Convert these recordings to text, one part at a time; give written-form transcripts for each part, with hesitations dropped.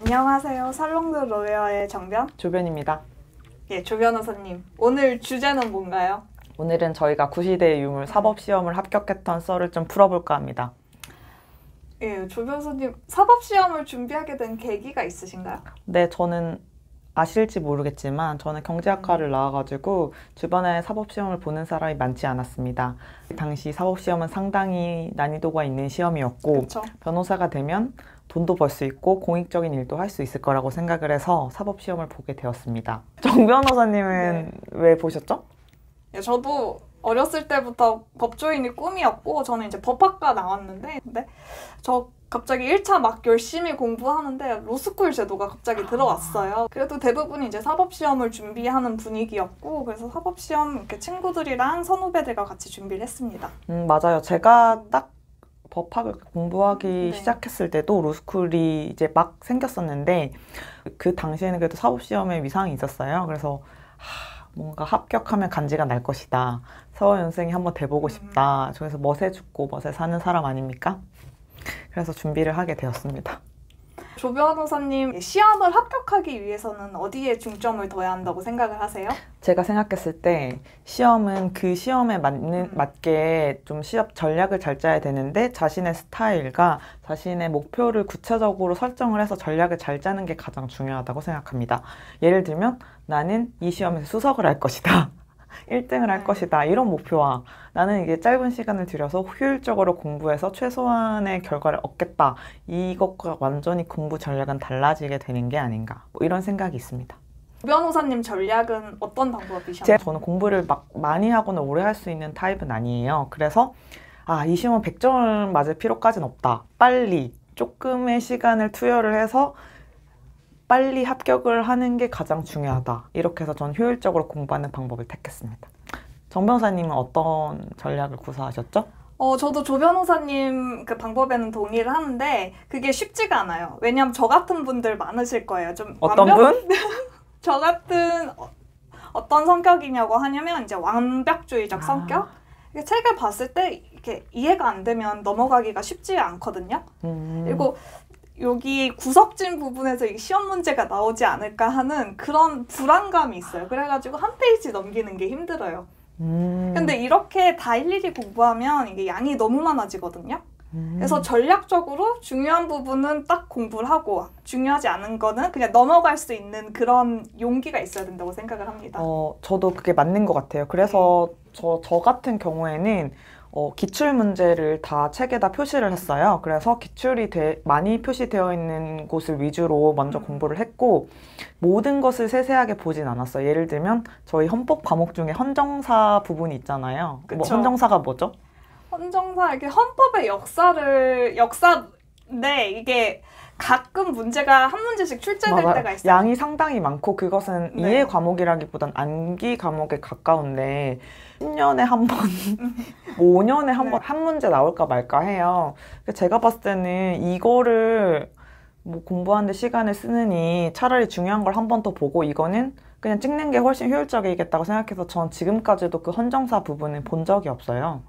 안녕하세요. 살롱드 로웨어의 정변, 조변입니다. 예, 조 변호사님. 오늘 주제는 뭔가요? 오늘은 저희가 구시대 유물 사법시험을 합격했던 썰을 좀 풀어볼까 합니다. 예, 조 변호사님 사법시험을 준비하게 된 계기가 있으신가요? 네, 저는 아실지 모르겠지만 저는 경제학과를 나와가지고 주변에 사법시험을 보는 사람이 많지 않았습니다. 당시 사법시험은 상당히 난이도가 있는 시험이었고 그쵸? 변호사가 되면 돈도 벌 수 있고 공익적인 일도 할 수 있을 거라고 생각을 해서 사법시험을 보게 되었습니다. 정 변호사님은 왜 보셨죠? 예, 저도 어렸을 때부터 법조인이 꿈이었고 저는 이제 법학과 나왔는데 근데 저 갑자기 1차 막 열심히 공부하는데 로스쿨 제도가 갑자기 들어왔어요. 그래도 대부분 이제 사법시험을 준비하는 분위기였고 그래서 사법시험 이렇게 친구들이랑 선후배들과 같이 준비를 했습니다. 맞아요. 제가 딱 법학을 공부하기 네. 시작했을 때도 로스쿨이 이제 막 생겼었는데 그 당시에는 그래도 사법시험에 위상이 있었어요. 그래서 뭔가 합격하면 간지가 날 것이다. 사법연수생이 한번 돼보고 싶다. 저기서 멋에 죽고 멋에 사는 사람 아닙니까? 그래서 준비를 하게 되었습니다. 조 변호사님, 시험을 합격하기 위해서는 어디에 중점을 둬야 한다고 생각을 하세요? 제가 생각했을 때 시험은 그 시험에 맞게 좀 시험 전략을 잘 짜야 되는데 자신의 스타일과 자신의 목표를 구체적으로 설정을 해서 전략을 잘 짜는 게 가장 중요하다고 생각합니다. 예를 들면 나는 이 시험에서 수석을 할 것이다. 1등을 할 것이다. 이런 목표와 나는 이게 짧은 시간을 들여서 효율적으로 공부해서 최소한의 결과를 얻겠다. 이것과 완전히 공부 전략은 달라지게 되는 게 아닌가. 뭐 이런 생각이 있습니다. 조 변호사님 전략은 어떤 방법이셨나요? 저는 공부를 막 많이 하거나 오래 할 수 있는 타입은 아니에요. 그래서 이 시험은 100점을 맞을 필요까지는 없다. 빨리 조금의 시간을 투여를 해서 빨리 합격을 하는 게 가장 중요하다. 이렇게 해서 저는 효율적으로 공부하는 방법을 택했습니다. 정 변호사님은 어떤 전략을 구사하셨죠? 저도 조 변호사님 그 방법에는 동의를 하는데 그게 쉽지가 않아요. 왜냐하면 저 같은 분들 많으실 거예요. 좀 어떤 분? 저 같은 어떤 성격이냐고 하냐면 이제 완벽주의적 성격? 이게 책을 봤을 때 이렇게 이해가 안 되면 넘어가기가 쉽지 않거든요. 그리고 여기 구석진 부분에서 이 시험 문제가 나오지 않을까 하는 그런 불안감이 있어요. 그래가지고 한 페이지 넘기는 게 힘들어요. 근데 이렇게 다 일일이 공부하면 이게 양이 너무 많아지거든요. 그래서 전략적으로 중요한 부분은 딱 공부를 하고 중요하지 않은 거는 그냥 넘어갈 수 있는 그런 용기가 있어야 된다고 생각을 합니다. 저도 그게 맞는 것 같아요. 그래서 저 같은 경우에는 기출 문제를 다 책에다 표시를 했어요. 그래서 기출이 많이 표시되어 있는 곳을 위주로 먼저 공부를 했고 모든 것을 세세하게 보진 않았어요. 예를 들면 저희 헌법 과목 중에 헌정사 부분이 있잖아요. 헌정사가 뭐죠? 헌정사, 이렇게 헌법의 역사인데 이게 가끔 문제가 한 문제씩 출제될 때가 있어요. 양이 상당히 많고 그것은 이해 과목이라기보단 암기 과목에 가까운데 10년에 한 번, 5년에 한 번 한 문제 나올까 말까 해요. 제가 봤을 때는 이거를 공부하는데 시간을 쓰느니 차라리 중요한 걸 한 번 더 보고 이거는 그냥 찍는 게 훨씬 효율적이겠다고 생각해서 전 지금까지도 그 헌정사 부분을 본 적이 없어요.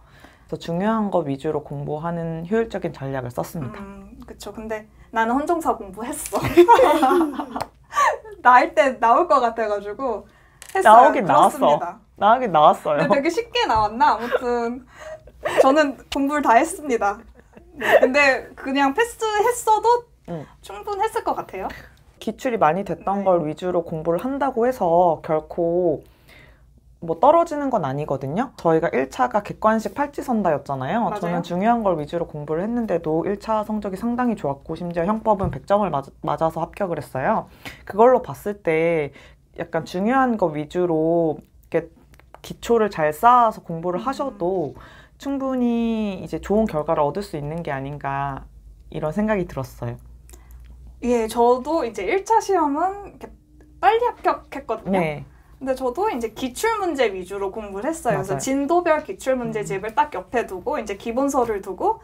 그래서 중요한 거 위주로 공부하는 효율적인 전략을 썼습니다. 그쵸. 근데 나는 헌정사 공부했어. 나일 때 나올 것 같아가지고 했어요. 나오긴 그렇습니다. 나오긴 나왔어요. 근데 되게 쉽게 나왔나? 아무튼 저는 공부를 다 했습니다. 근데 그냥 패스했어도 충분했을 것 같아요. 기출이 많이 됐던 걸 위주로 공부를 한다고 해서 결코 떨어지는 건 아니거든요. 저희가 1차가 객관식 팔찌선다였잖아요. 맞아요. 저는 중요한 걸 위주로 공부를 했는데도 1차 성적이 상당히 좋았고 심지어 형법은 100점을 맞아서 합격을 했어요. 그걸로 봤을 때 약간 중요한 거 위주로 이렇게 기초를 잘 쌓아서 공부를 하셔도 충분히 이제 좋은 결과를 얻을 수 있는 게 아닌가 이런 생각이 들었어요. 예, 저도 이제 1차 시험은 이렇게 빨리 합격했거든요. 네. 근데 저도 이제 기출문제 위주로 공부를 했어요. 맞아요. 그래서 진도별 기출문제집을 딱 옆에 두고 이제 기본서를 두고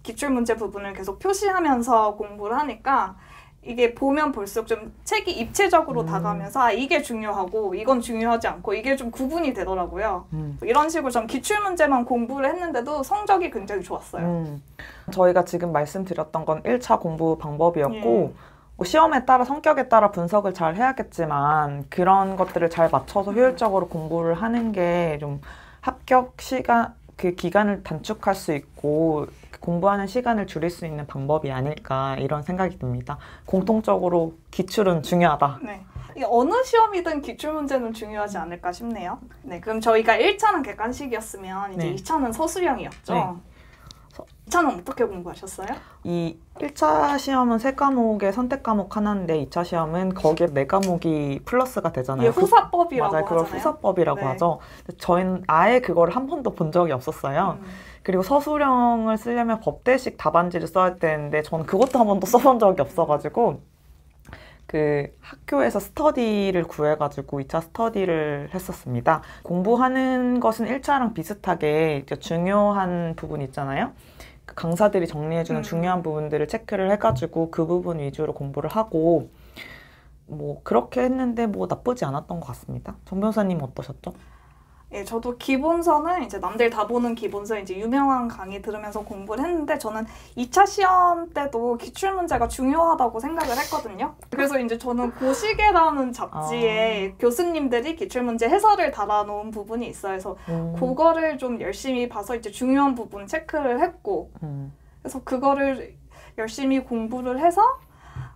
기출문제 부분을 계속 표시하면서 공부를 하니까 이게 보면 볼수록 좀 책이 입체적으로 다가오면서 이게 중요하고 이건 중요하지 않고 이게 좀 구분이 되더라고요. 이런 식으로 전 기출문제만 공부를 했는데도 성적이 굉장히 좋았어요. 저희가 지금 말씀드렸던 건 1차 공부 방법이었고 뭐 시험에 따라 성격에 따라 분석을 잘 해야겠지만 그런 것들을 잘 맞춰서 효율적으로 공부를 하는 게 좀 합격 시간 그 기간을 단축할 수 있고 공부하는 시간을 줄일 수 있는 방법이 아닐까 이런 생각이 듭니다. 공통적으로 기출은 중요하다. 네. 어느 시험이든 기출문제는 중요하지 않을까 싶네요. 네, 그럼 저희가 1차는 객관식이었으면 이제 네. 2차는 서술형이었죠. 네. 2차는 어떻게 공부하셨어요? 이 1차 시험은 3과목의 선택 과목 하나인데 2차 시험은 거기에 4과목이 플러스가 되잖아요. 후사법이라고 맞아요. 그걸 하잖아요. 후사법이라고 네. 하죠. 저희는 아예 그걸 한 번도 본 적이 없었어요. 그리고 서술형을 쓰려면 법대식 답안지를 써야 되는데 저는 그것도 한 번도 써본 적이 없어가지고 그 학교에서 스터디를 구해가지고 2차 스터디를 했었습니다. 공부하는 것은 1차랑 비슷하게 이제 중요한 부분 있잖아요. 그 강사들이 정리해주는 중요한 부분들을 체크를 해가지고 그 부분 위주로 공부를 하고 뭐 그렇게 했는데 뭐 나쁘지 않았던 것 같습니다. 정 변호사님 어떠셨죠? 예, 저도 기본서는 이제 남들 다 보는 기본서 이제 유명한 강의 들으면서 공부를 했는데 저는 2차 시험 때도 기출문제가 중요하다고 생각을 했거든요. 그래서 이제 저는 고시계라는 잡지에 교수님들이 기출문제 해설을 달아놓은 부분이 있어요. 그래서 그거를 좀 열심히 봐서 이제 중요한 부분 체크를 했고 그래서 그거를 열심히 공부를 해서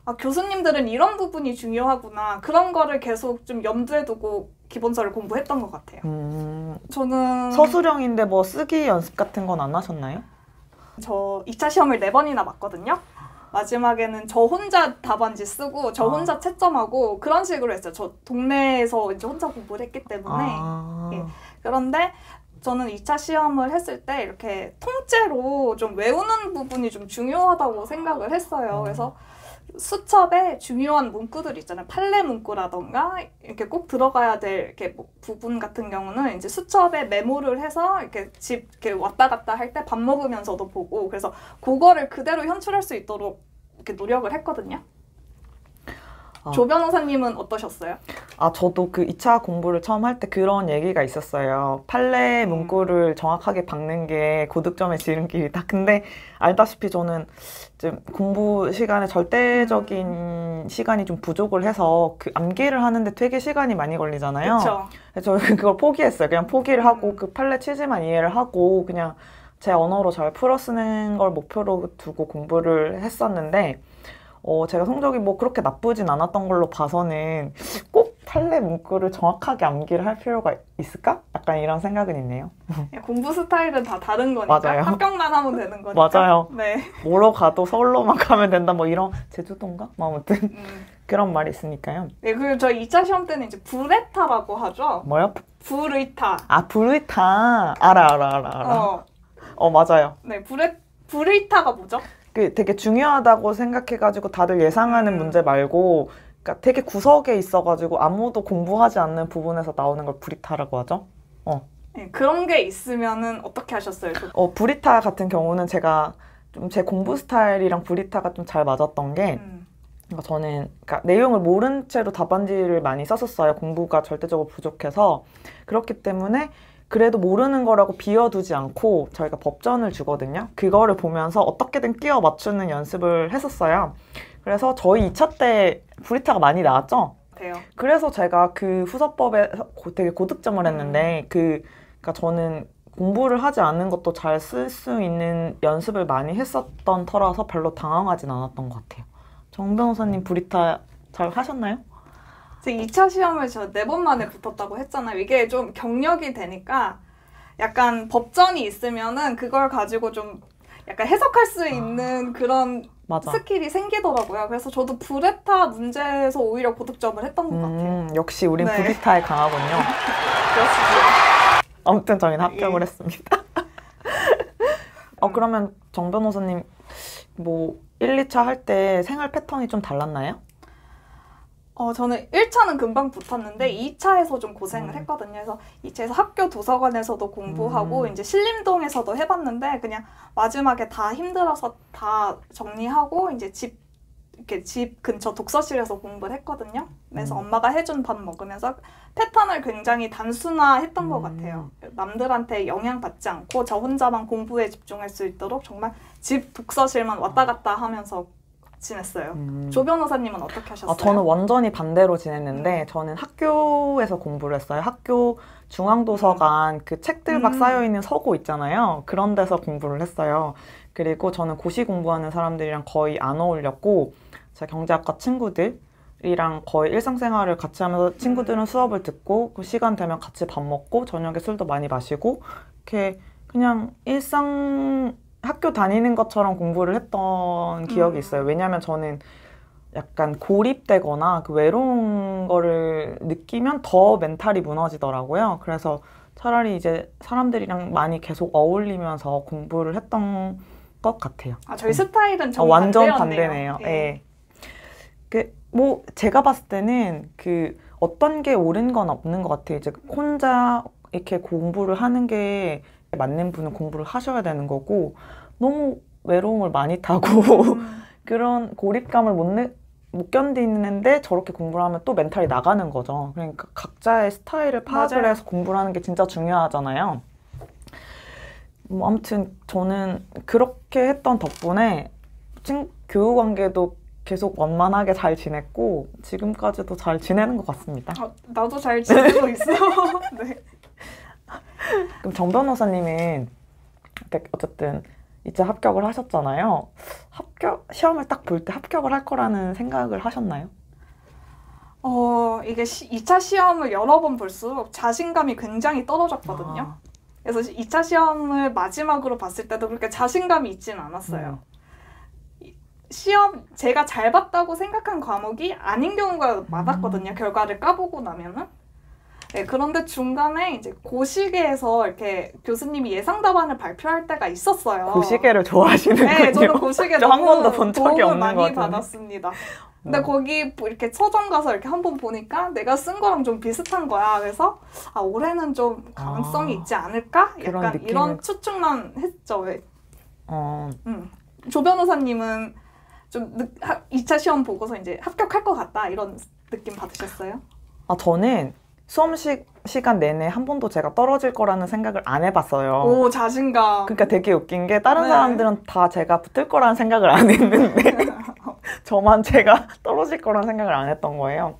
아, 교수님들은 이런 부분이 중요하구나. 그런 거를 계속 좀 염두에 두고 기본서를 공부했던 것 같아요. 저는 서술형인데 뭐 쓰기 연습 같은 건 안 하셨나요? 저 2차 시험을 4번이나 봤거든요. 마지막에는 저 혼자 답안지 쓰고 저 혼자 채점하고 그런 식으로 했어요. 저 동네에서 이제 혼자 공부를 했기 때문에. 예. 그런데 저는 2차 시험을 했을 때 이렇게 통째로 좀 외우는 부분이 좀 중요하다고 생각을 했어요. 그래서 수첩에 중요한 문구들 있잖아요. 판례 문구라던가 이렇게 꼭 들어가야 될 이렇게 뭐 부분 같은 경우는 이제 수첩에 메모를 해서 이렇게 집 이렇게 왔다 갔다 할 때 밥 먹으면서도 보고 그래서 그거를 그대로 현출할 수 있도록 이렇게 노력을 했거든요. 조 변호사님은 어떠셨어요? 저도 그 2차 공부를 처음 할 때 그런 얘기가 있었어요. 판례 문구를 정확하게 박는 게 고득점의 지름길이다. 근데 알다시피 저는 좀 공부 시간에 절대적인 시간이 좀 부족을 해서 그 암기를 하는데 되게 시간이 많이 걸리잖아요. 그쵸. 그래서 저는 그걸 포기했어요. 그냥 포기를 하고 그 판례 취지만 이해를 하고 그냥 제 언어로 잘 풀어 쓰는 걸 목표로 두고 공부를 했었는데 제가 성적이 뭐 그렇게 나쁘진 않았던 걸로 봐서는 꼭 판례 문구를 정확하게 암기를 할 필요가 있을까? 약간 이런 생각은 있네요. 공부 스타일은 다 다른 거니까 맞아요. 합격만 하면 되는 거니까. 맞아요. 네. 뭐로 가도 서울로만 가면 된다 뭐 이런 제주도인가? 뭐 아무튼 그런 말이 있으니까요. 네, 그리고 저희 2차 시험 때는 이제 불에타라고 하죠. 뭐요? 불의타. 불의타. 알아. 맞아요. 네, 불의타가 뭐죠? 그 되게 중요하다고 생각해가지고 다들 예상하는 문제 말고 그러니까 되게 구석에 있어가지고 아무도 공부하지 않는 부분에서 나오는 걸 불이타라고 하죠. 네, 그런 게 있으면은 어떻게 하셨어요? 불이타 같은 경우는 제가 좀 제 공부 스타일이랑 불이타가 좀 잘 맞았던 게 그러니까 저는 그러니까 내용을 모른 채로 답안지를 많이 썼었어요. 공부가 절대적으로 부족해서. 그렇기 때문에 그래도 모르는 거라고 비워두지 않고 저희가 법전을 주거든요. 그거를 보면서 어떻게든 끼워 맞추는 연습을 했었어요. 그래서 저희 2차 때 불이타가 많이 나왔죠? 그래서 제가 그 후서법에 되게 고득점을 했는데 그러니까 저는 공부를 하지 않은 것도 잘 쓸 수 있는 연습을 많이 했었던 터라서 별로 당황하진 않았던 것 같아요. 정 변호사님 불이타 잘 하셨나요? 제 2차 시험을 저 4번 만에 붙었다고 했잖아요. 이게 좀 경력이 되니까 약간 법전이 있으면은 그걸 가지고 좀 약간 해석할 수 있는 그런 맞아. 스킬이 생기더라고요. 그래서 저도 불에타 문제에서 오히려 고득점을 했던 것 같아요. 역시 우린 불이타에 강하군요. 그렇습니다. 아무튼 저희는 합격을 했습니다. 그러면 정 변호사님 뭐 1, 2차 할 때 생활 패턴이 좀 달랐나요? 저는 1차는 금방 붙었는데 2차에서 좀 고생을 했거든요. 그래서 2차에서 학교 도서관에서도 공부하고 이제 신림동에서도 해봤는데 그냥 마지막에 다 힘들어서 다 정리하고 이제 집 근처 독서실에서 공부를 했거든요. 그래서 엄마가 해준 밥 먹으면서 패턴을 굉장히 단순화했던 것 같아요. 남들한테 영향받지 않고 저 혼자만 공부에 집중할 수 있도록 정말 집 독서실만 왔다 갔다 하면서 지냈어요. 조 변호사님은 어떻게 하셨어요? 저는 완전히 반대로 지냈는데 저는 학교에서 공부를 했어요. 학교 중앙도서관 그 책들 막 쌓여있는 서고 있잖아요. 그런 데서 공부를 했어요. 그리고 저는 고시 공부하는 사람들이랑 거의 안 어울렸고 제 경제학과 친구들이랑 거의 일상생활을 같이 하면서 친구들은 수업을 듣고 그 시간 되면 같이 밥 먹고 저녁에 술도 많이 마시고 이렇게 그냥 일상 학교 다니는 것처럼 공부를 했던 기억이 있어요. 왜냐하면 저는 약간 고립되거나 그 외로운 거를 느끼면 더 멘탈이 무너지더라고요. 그래서 차라리 이제 사람들이랑 많이 계속 어울리면서 공부를 했던 것 같아요. 저희 스타일은 정 완전 반대네요. 예. 뭐 제가 봤을 때는 그 어떤 게 옳은 건 없는 것 같아요. 이제 혼자 이렇게 공부를 하는 게 맞는 분은 공부를 하셔야 되는 거고 너무 외로움을 많이 타고 그런 고립감을 못 견디는데 저렇게 공부를 하면 또 멘탈이 나가는 거죠. 그러니까 각자의 스타일을 파악을 해서 공부를 하는 게 진짜 중요하잖아요. 뭐 아무튼 저는 그렇게 했던 덕분에 교우 관계도 계속 원만하게 잘 지냈고 지금까지도 잘 지내는 것 같습니다. 나도 잘 지내고 있어. 네. 그럼 정 변호사님은 어쨌든 이제 합격을 하셨잖아요. 시험을 딱 볼 때 합격을 할 거라는 생각을 하셨나요? 이게 2차 시험을 여러 번 볼수록 자신감이 굉장히 떨어졌거든요. 그래서 2차 시험을 마지막으로 봤을 때도 그렇게 자신감이 있지는 않았어요. 시험 제가 잘 봤다고 생각한 과목이 아닌 경우가 많았거든요. 결과를 까보고 나면은. 네, 그런데 중간에 이제 고시계에서 이렇게 교수님이 예상 답안을 발표할 때가 있었어요. 고시계를 좋아하시는군요. 네, 저는 고시계 한 번도 본 적이 없는 것 많이 같은데. 받았습니다. 근데 거기 이렇게 서점 가서 이렇게 한번 보니까 내가 쓴 거랑 좀 비슷한 거야. 그래서 올해는 좀 가능성이 있지 않을까? 약간 이런 추측만 했죠. 조 변호사님은 좀 2차 시험 보고서 이제 합격할 것 같다 이런 느낌 받으셨어요? 저는 수험 시간 내내 한 번도 제가 떨어질 거라는 생각을 안 해봤어요. 오, 자신감. 그러니까 되게 웃긴 게 다른 사람들은 다 제가 붙을 거라는 생각을 안 했는데 저만 제가 떨어질 거라는 생각을 안 했던 거예요.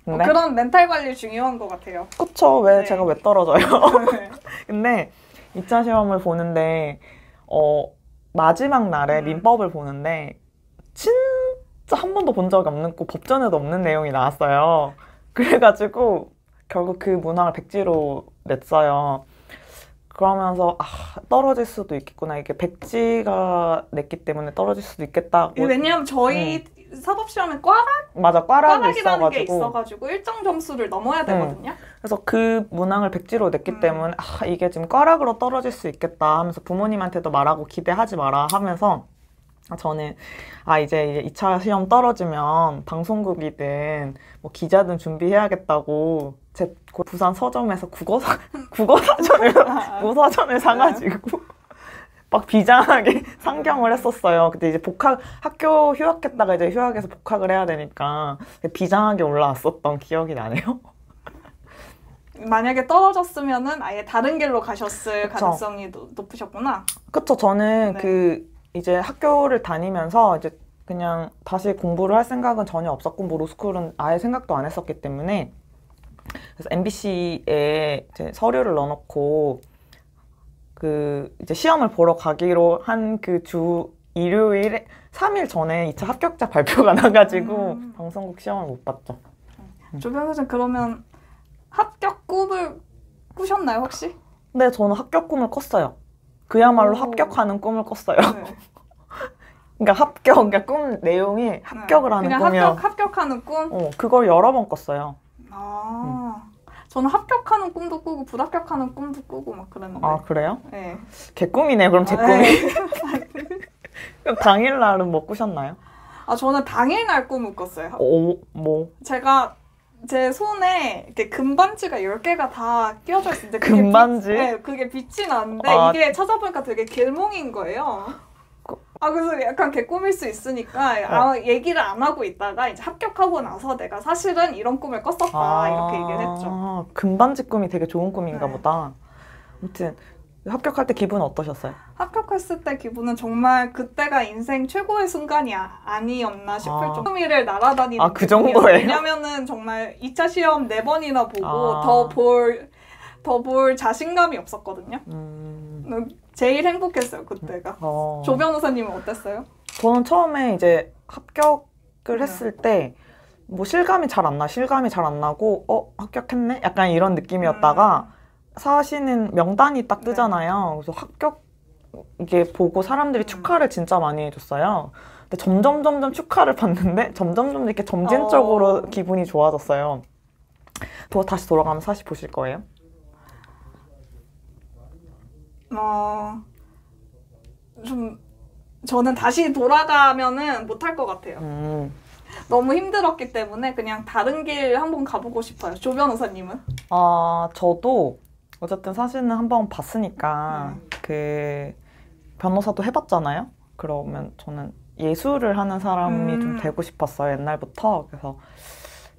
근데 그런 멘탈 관리 중요한 것 같아요. 그쵸. 제가 왜 떨어져요? 근데 2차 시험을 보는데 마지막 날에 민법을 보는데 진짜 한 번도 본 적이 없고 법전에도 없는 내용이 나왔어요. 그래가지고 결국 그 문항을 백지로 냈어요. 그러면서 떨어질 수도 있겠구나. 이게 백지가 냈기 때문에 떨어질 수도 있겠다. 왜냐면 저희 사법시험에 꽈락이라는 꽈락이 게 있어가지고 일정 점수를 넘어야 되거든요. 그래서 그 문항을 백지로 냈기 때문에 이게 지금 꽈락으로 떨어질 수 있겠다 하면서 부모님한테도 말하고 기대하지 마라 하면서 저는 이제 2차 시험 떨어지면 방송국이든 뭐 기자든 준비해야겠다고 제 부산 서점에서 국어 사전을 사가지고 막 비장하게 상경을 했었어요. 그때 이제 학교 휴학했다가 이제 휴학해서 복학을 해야 되니까 비장하게 올라왔었던 기억이 나네요. 만약에 떨어졌으면은 아예 다른 길로 가셨을 가능성이 높으셨구나. 그쵸. 저는 이제 학교를 다니면서 이제 그냥 다시 공부를 할 생각은 전혀 없었고 뭐 로스쿨은 아예 생각도 안 했었기 때문에 그래서 MBC에 이제 서류를 넣어놓고 이제 시험을 보러 가기로 한 그 주 일요일에 3일 전에 2차 합격자 발표가 나가지고 방송국 시험을 못 봤죠. 조 변호사님 그러면 합격 꿈을 꾸셨나요 혹시? 네, 저는 합격 꿈을 꿨어요. 그야말로 합격하는 꿈을 꿨어요. 네. 그러니까 그러니까 꿈 내용이 합격을 하는 그냥 꿈이요. 합격하는 꿈? 그걸 여러 번 꿨어요. 저는 합격하는 꿈도 꾸고 불합격하는 꿈도 꾸고 막 그랬는데. 그래요? 네. 개꿈이네. 그럼 제 꿈이. 그럼 당일날은 뭐 꾸셨나요? 저는 당일날 꿈을 꿨어요. 뭐? 제가 제 손에 이렇게 금반지가 10개가 다 끼워져 있는데 금반지? 네, 그게 빛이 나는데 이게 찾아보니까 되게 길몽인 거예요. 그래서 약간 개꿈일 수 있으니까 얘기를 안 하고 있다가 이제 합격하고 나서 내가 사실은 이런 꿈을 꿨었다 이렇게 얘기를 했죠. 금반지 꿈이 되게 좋은 꿈인가 보다. 아무튼 합격할 때 기분은 어떠셨어요? 합격했을 때 기분은 정말 그때가 인생 최고의 순간이 아니었나 싶을 정도로 일을 날아다니는 그 정도예요? 왜냐면은 정말 2차 시험 4번이나 보고 더 볼 자신감이 없었거든요. 제일 행복했어요, 그때가. 조 변호사님은 어땠어요? 저는 처음에 이제 합격을 했을 때 뭐 실감이 잘 안 나고 합격했네? 약간 이런 느낌이었다가 사시는 명단이 딱 뜨잖아요. 그래서 합격 이게 보고 사람들이 축하를 진짜 많이 해줬어요. 근데 점점 축하를 받는데 점점 이렇게 점진적으로 기분이 좋아졌어요. 다시 돌아가면 사실 보실 거예요? 저는 다시 돌아가면은 못할 것 같아요. 너무 힘들었기 때문에 그냥 다른 길 한번 가보고 싶어요. 조 변호사님은? 저도 어쨌든 사실은 한번 봤으니까 그 변호사도 해봤잖아요. 그러면 저는 예술을 하는 사람이 좀 되고 싶었어요. 옛날부터. 그래서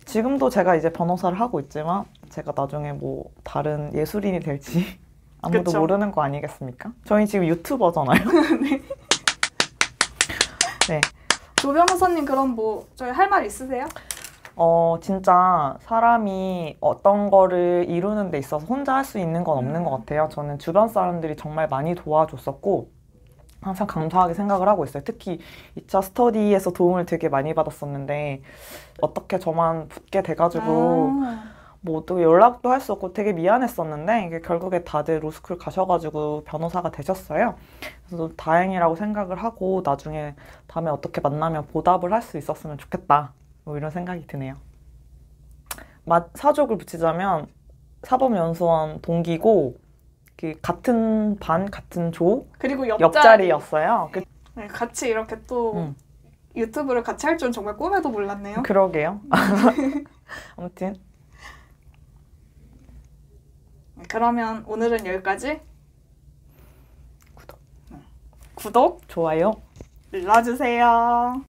지금도 제가 이제 변호사를 하고 있지만 제가 나중에 뭐 다른 예술인이 될지 아무도 그쵸? 모르는 거 아니겠습니까? 저희 지금 유튜버잖아요. 네. 네. 조 변호사님 그럼 뭐 저희 할 말 있으세요? 진짜 사람이 어떤 거를 이루는 데 있어서 혼자 할 수 있는 건 없는 것 같아요. 저는 주변 사람들이 정말 많이 도와줬었고 항상 감사하게 생각을 하고 있어요. 특히 2차 스터디에서 도움을 되게 많이 받았었는데 어떻게 저만 붙게 돼가지고 뭐 또 연락도 할 수 없고 되게 미안했었는데 이게 결국에 다들 로스쿨 가셔가지고 변호사가 되셨어요. 그래서 다행이라고 생각을 하고 나중에 다음에 어떻게 만나면 보답을 할 수 있었으면 좋겠다. 뭐 이런 생각이 드네요. 사족을 붙이자면 사법연수원 동기고 그 같은 반, 같은 조 그리고 옆자리였어요. 네, 같이 이렇게 또 유튜브를 같이 할 줄은 정말 꿈에도 몰랐네요. 그러게요. 아무튼 그러면 오늘은 여기까지. 구독, 좋아요 눌러주세요.